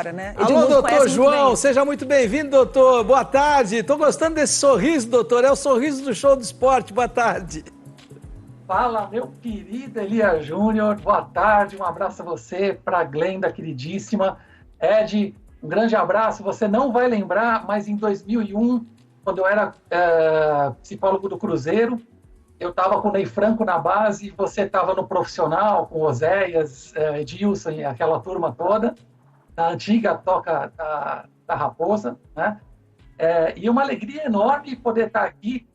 Né? Alô, Edmundo doutor João, seja muito bem-vindo, doutor. Boa tarde. Estou gostando desse sorriso, doutor. É o sorriso do Show do Esporte. Boa tarde. Fala, meu querido Elia Júnior. Boa tarde, um abraço a você, para a Glenda, queridíssima. Ed, um grande abraço. Você não vai lembrar, mas em 2001, quando eu era psicólogo do Cruzeiro, eu estava com o Ney Franco na base, você estava no profissional, com Oséias, Edilson e aquela turma toda, na antiga Toca da Raposa, né? E uma alegria enorme poder estar aqui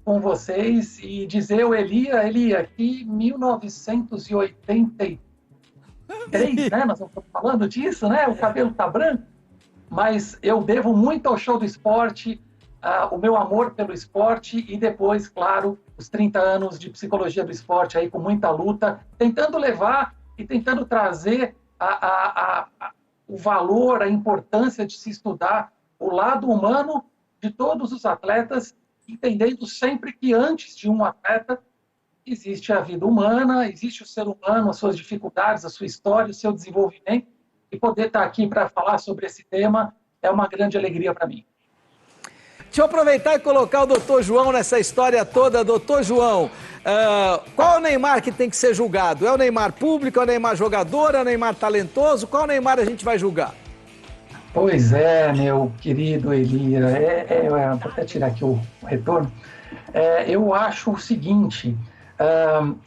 com vocês e dizer o Elia, que 1983, né? Nós estamos falando disso, né? O cabelo está branco, mas eu devo muito ao Show do Esporte, o meu amor pelo esporte e depois, claro, os 30 anos de psicologia do esporte aí com muita luta, tentando levar e tentando trazer o valor, a importância de se estudar o lado humano de todos os atletas, entendendo sempre que antes de um atleta existe a vida humana, existe o ser humano, as suas dificuldades, a sua história, o seu desenvolvimento, e poder estar aqui para falar sobre esse tema é uma grande alegria para mim. Deixa eu aproveitar e colocar o doutor João nessa história toda. Doutor João, qual é o Neymar que tem que ser julgado? É o Neymar público, é o Neymar jogador, é o Neymar talentoso? Qual Neymar a gente vai julgar? Pois é, meu querido Elia, vou até tirar aqui o retorno. Eu acho o seguinte,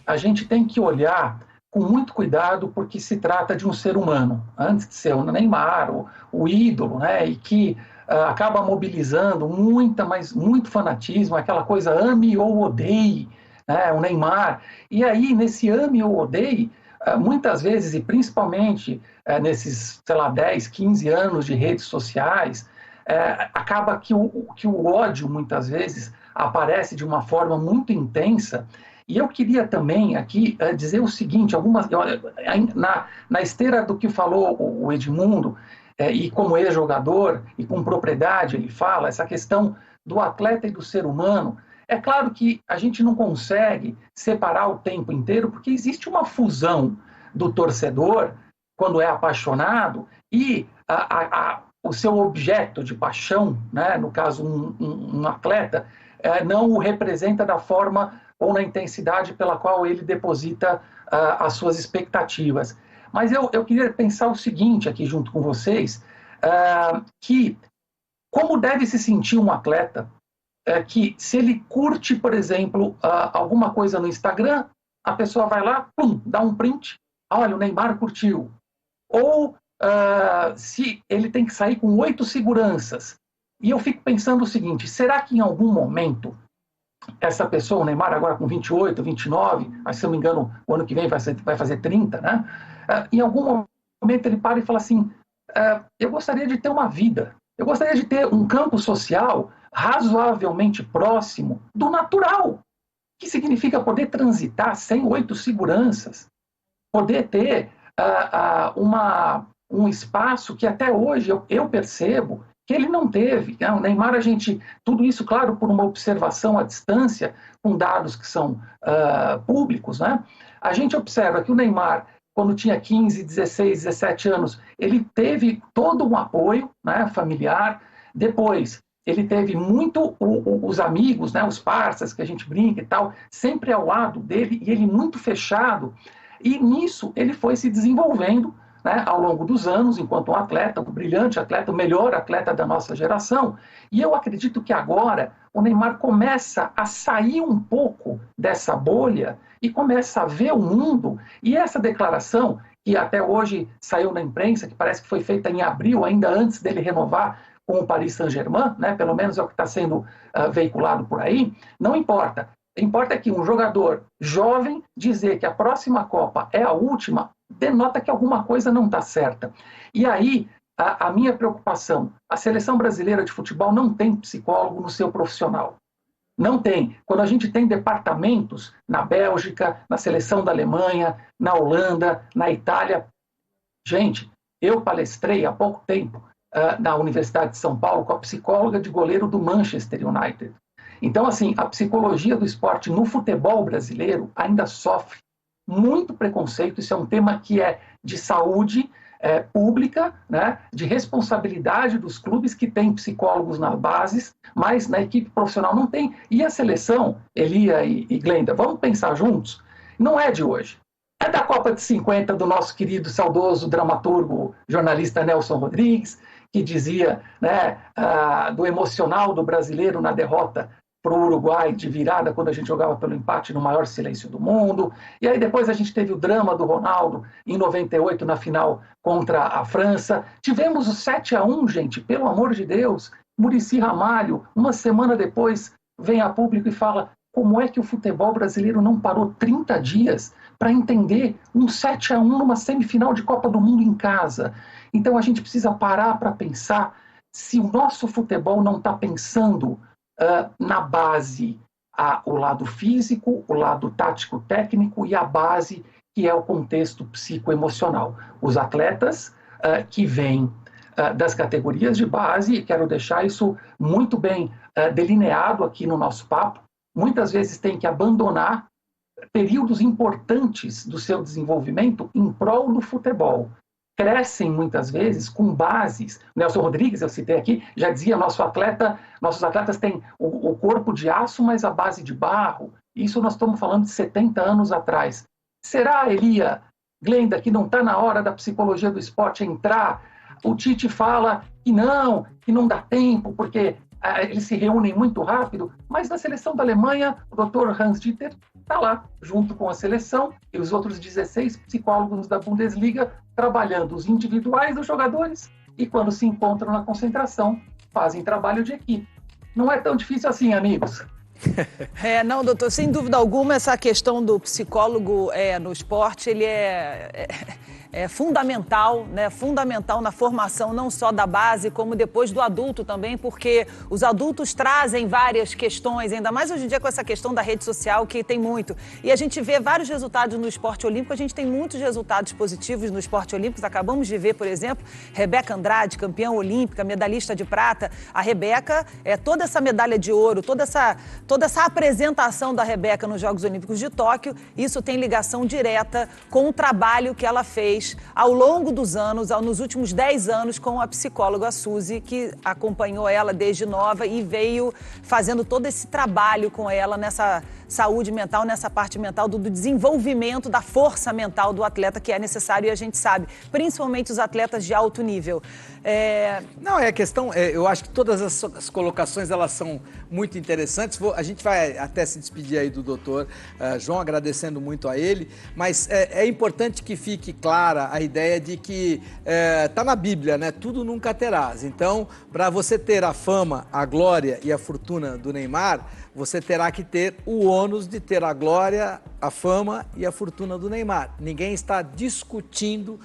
a gente tem que olhar com muito cuidado porque se trata de um ser humano, antes de ser o Neymar, o ídolo, né, e que acaba mobilizando muito fanatismo, aquela coisa ame ou odeie, né, o Neymar. E aí, nesse ame ou odeie, muitas vezes, e principalmente nesses, 10, 15 anos de redes sociais, acaba que o ódio, muitas vezes, aparece de uma forma muito intensa. E eu queria também aqui dizer o seguinte, na esteira do que falou o Edmundo, e como ex-jogador, e com propriedade ele fala, essa questão do atleta e do ser humano, é claro que a gente não consegue separar o tempo inteiro, porque existe uma fusão do torcedor, quando é apaixonado, e o seu objeto de paixão, né, no caso um atleta, não o representa da forma ou na intensidade pela qual ele deposita as suas expectativas. Mas eu queria pensar o seguinte aqui junto com vocês, que como deve se sentir um atleta que se ele curte, por exemplo, alguma coisa no Instagram, a pessoa vai lá, pum, dá um print, olha, o Neymar curtiu. Ou se ele tem que sair com 8 seguranças. E eu fico pensando o seguinte, será que em algum momento essa pessoa, o Neymar agora com 28, 29, mas se eu não me engano, o ano que vem vai fazer 30, né? Em algum momento ele para e fala assim, eu gostaria de ter uma vida, eu gostaria de ter um campo social razoavelmente próximo do natural, que significa poder transitar sem 8 seguranças, poder ter um espaço que até hoje eu percebo que ele não teve. Né? O Neymar, tudo isso, claro, por uma observação à distância, com dados que são públicos, né? A gente observa que o Neymar, quando tinha 15, 16, 17 anos, ele teve todo um apoio, né, familiar. Depois, ele teve muito os amigos, né, os parceiros que a gente brinca e tal, sempre ao lado dele, e ele muito fechado. E nisso ele foi se desenvolvendo, né, ao longo dos anos, enquanto um atleta, um brilhante atleta, o melhor atleta da nossa geração. E eu acredito que agora o Neymar começa a sair um pouco dessa bolha e começa a ver o mundo. E essa declaração, que até hoje saiu na imprensa, que parece que foi feita em abril, ainda antes dele renovar com o Paris Saint-Germain, né, pelo menos é o que está sendo veiculado por aí, não importa. Importa que um jogador jovem dizer que a próxima Copa é a última, denota que alguma coisa não está certa. E aí, a minha preocupação, a seleção brasileira de futebol não tem psicólogo no seu profissional. Não tem. Quando a gente tem departamentos na Bélgica, na seleção da Alemanha, na Holanda, na Itália. Gente, eu palestrei há pouco tempo na Universidade de São Paulo com a psicóloga de goleiro do Manchester United. Então, assim, a psicologia do esporte no futebol brasileiro ainda sofre muito preconceito. Isso é um tema que é de saúde, pública, né, de responsabilidade dos clubes que têm psicólogos nas bases, mas na equipe profissional não tem. E a seleção, Elia e Glenda, vamos pensar juntos, não é de hoje. É da Copa de 50 do nosso querido, saudoso dramaturgo, jornalista Nelson Rodrigues, que dizia, né, do emocional do brasileiro na derrota para o Uruguai de virada, quando a gente jogava pelo empate no maior silêncio do mundo. E aí depois a gente teve o drama do Ronaldo em 98 na final contra a França. Tivemos o 7-1, gente, pelo amor de Deus. Muricy Ramalho, uma semana depois, vem a público e fala como é que o futebol brasileiro não parou 30 dias para entender um 7-1 numa semifinal de Copa do Mundo em casa. Então a gente precisa parar para pensar se o nosso futebol não está pensando na base o lado físico, o lado tático-técnico e a base que é o contexto psicoemocional. Os atletas que vêm das categorias de base, e quero deixar isso muito bem delineado aqui no nosso papo, muitas vezes têm que abandonar períodos importantes do seu desenvolvimento em prol do futebol. Crescem muitas vezes com bases. Nelson Rodrigues, eu citei aqui, já dizia, nossos atletas têm o corpo de aço, mas a base de barro. Isso nós estamos falando de 70 anos atrás. Será, Elia, Glenda, que não está na hora da psicologia do esporte entrar? O Tite fala que não dá tempo, porque eles se reúnem muito rápido, mas na seleção da Alemanha, o Dr. Hans-Dieter está lá, junto com a seleção e os outros 16 psicólogos da Bundesliga, trabalhando os individuais dos jogadores e, quando se encontram na concentração, fazem trabalho de equipe. Não é tão difícil assim, amigos. Não, doutor, sem dúvida alguma, essa questão do psicólogo no esporte, ele é fundamental, né? Fundamental na formação não só da base, como depois do adulto também, porque os adultos trazem várias questões, ainda mais hoje em dia com essa questão da rede social, que tem muito. E a gente vê vários resultados no esporte olímpico, a gente tem muitos resultados positivos no esporte olímpico. Acabamos de ver, por exemplo, Rebeca Andrade, campeã olímpica, medalhista de prata. A Rebeca, toda essa medalha de ouro, toda essa apresentação da Rebeca nos Jogos Olímpicos de Tóquio, isso tem ligação direta com o trabalho que ela fez ao longo dos anos, nos últimos 10 anos, com a psicóloga Suzy, que acompanhou ela desde nova e veio fazendo todo esse trabalho com ela nessa saúde mental, nessa parte mental do desenvolvimento da força mental do atleta, que é necessário, e a gente sabe, principalmente os atletas de alto nível. Não, é a questão, eu acho que todas as colocações, elas são muito interessantes. A gente vai até se despedir aí do doutor João, agradecendo muito a ele, mas é importante que fique clara a ideia de que está na Bíblia, né? Tudo nunca terás. Então, para você ter a fama, a glória e a fortuna do Neymar, você terá que ter o ônus de ter a glória, a fama e a fortuna do Neymar. Ninguém está discutindo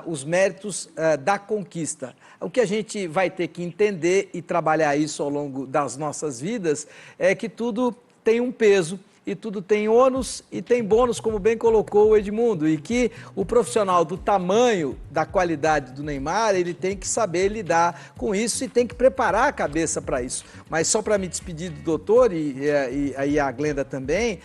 os méritos da conquista. O que a gente vai ter que entender e trabalhar isso ao longo das nossas vidas é que tudo tem um peso e tudo tem ônus e tem bônus, como bem colocou o Edmundo, e que o profissional do tamanho, da qualidade do Neymar, ele tem que saber lidar com isso e tem que preparar a cabeça para isso. Mas só para me despedir do doutor e aí a Glenda também,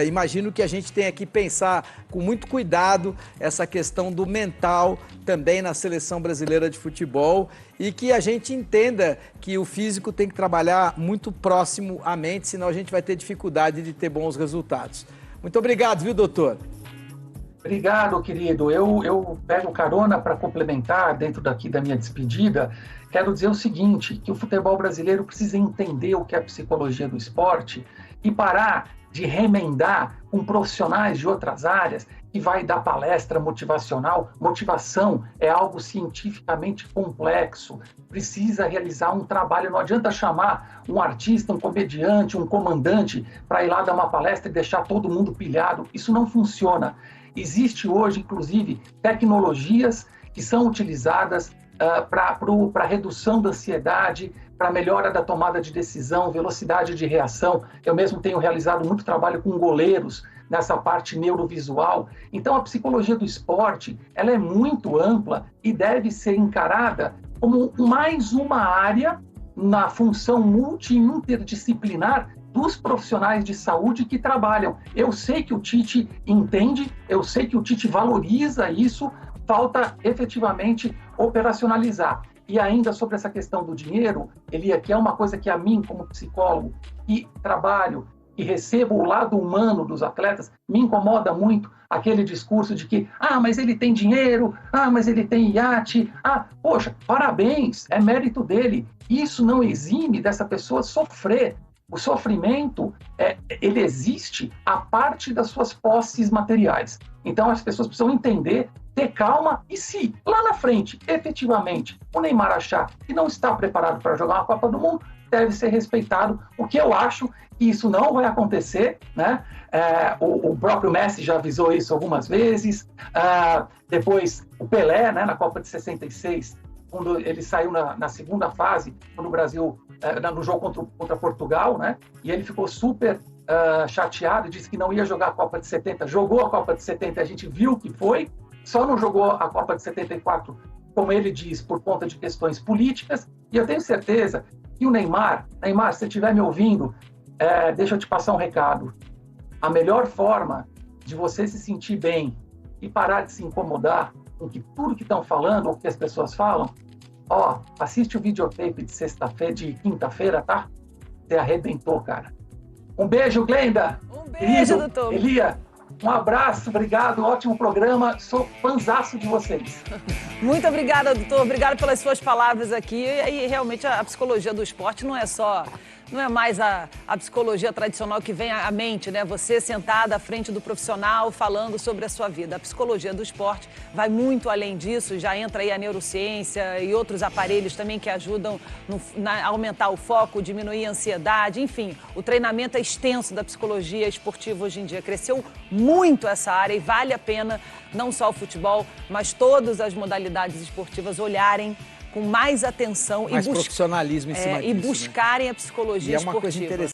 imagino que a gente tenha que pensar com muito cuidado essa questão do mental também na seleção brasileira de futebol, e que a gente entenda que o físico tem que trabalhar muito próximo à mente, senão a gente vai ter dificuldade de ter bons resultados. Muito obrigado, viu, doutor? Obrigado, querido. Eu pego carona para complementar dentro daqui da minha despedida. Quero dizer o seguinte, que o futebol brasileiro precisa entender o que é a psicologia do esporte e parar de remendar com profissionais de outras áreas que vai dar palestra motivacional. Motivação é algo cientificamente complexo, precisa realizar um trabalho. Não adianta chamar um artista, um comediante, um comandante para ir lá dar uma palestra e deixar todo mundo pilhado. Isso não funciona. Existe hoje, inclusive, tecnologias que são utilizadas para redução da ansiedade, para melhora da tomada de decisão, velocidade de reação. Eu mesmo tenho realizado muito trabalho com goleiros nessa parte neurovisual. Então, a psicologia do esporte, ela é muito ampla e deve ser encarada como mais uma área na função multi-interdisciplinar dos profissionais de saúde que trabalham. Eu sei que o Tite entende, eu sei que o Tite valoriza isso, falta efetivamente operacionalizar. E ainda sobre essa questão do dinheiro, Elia, que é uma coisa que a mim, como psicólogo, e trabalho e recebo o lado humano dos atletas, me incomoda muito aquele discurso de que, mas ele tem dinheiro, mas ele tem iate, poxa, parabéns, é mérito dele. Isso não exime dessa pessoa sofrer. O sofrimento, ele existe a parte das suas posses materiais. Então, as pessoas precisam entender, ter calma, e se lá na frente, efetivamente, o Neymar achar que não está preparado para jogar uma Copa do Mundo, deve ser respeitado. O que eu acho que isso não vai acontecer, né? O próprio Messi já avisou isso algumas vezes. Depois, o Pelé, né, na Copa de 66, quando ele saiu na segunda fase, quando o Brasil, no jogo contra Portugal, né? E ele ficou super chateado e disse que não ia jogar a Copa de 70. Jogou a Copa de 70, a gente viu o que foi. Só não jogou a Copa de 74, como ele diz, por conta de questões políticas. E eu tenho certeza que o Neymar, se você estiver me ouvindo, deixa eu te passar um recado. A melhor forma de você se sentir bem e parar de se incomodar com tudo que estão falando ou que as pessoas falam, assiste o videotape de quinta-feira, tá? Você arrebentou, cara. Um beijo, Glenda. Um beijo, doutor. Elia, um abraço, obrigado, ótimo programa. Sou fãzaço de vocês. Muito obrigada, doutor. Obrigado pelas suas palavras aqui. E realmente a psicologia do esporte não é mais a psicologia tradicional que vem à mente, né? Você sentada à frente do profissional falando sobre a sua vida. A psicologia do esporte vai muito além disso, já entra aí a neurociência e outros aparelhos também que ajudam a aumentar o foco, diminuir a ansiedade, enfim. O treinamento é extenso da psicologia esportiva hoje em dia. Cresceu muito essa área e vale a pena não só o futebol, mas todas as modalidades esportivas olharem com mais atenção mais profissionalismo em cima disso, e buscarem a psicologia esportiva. É uma coisa interessante.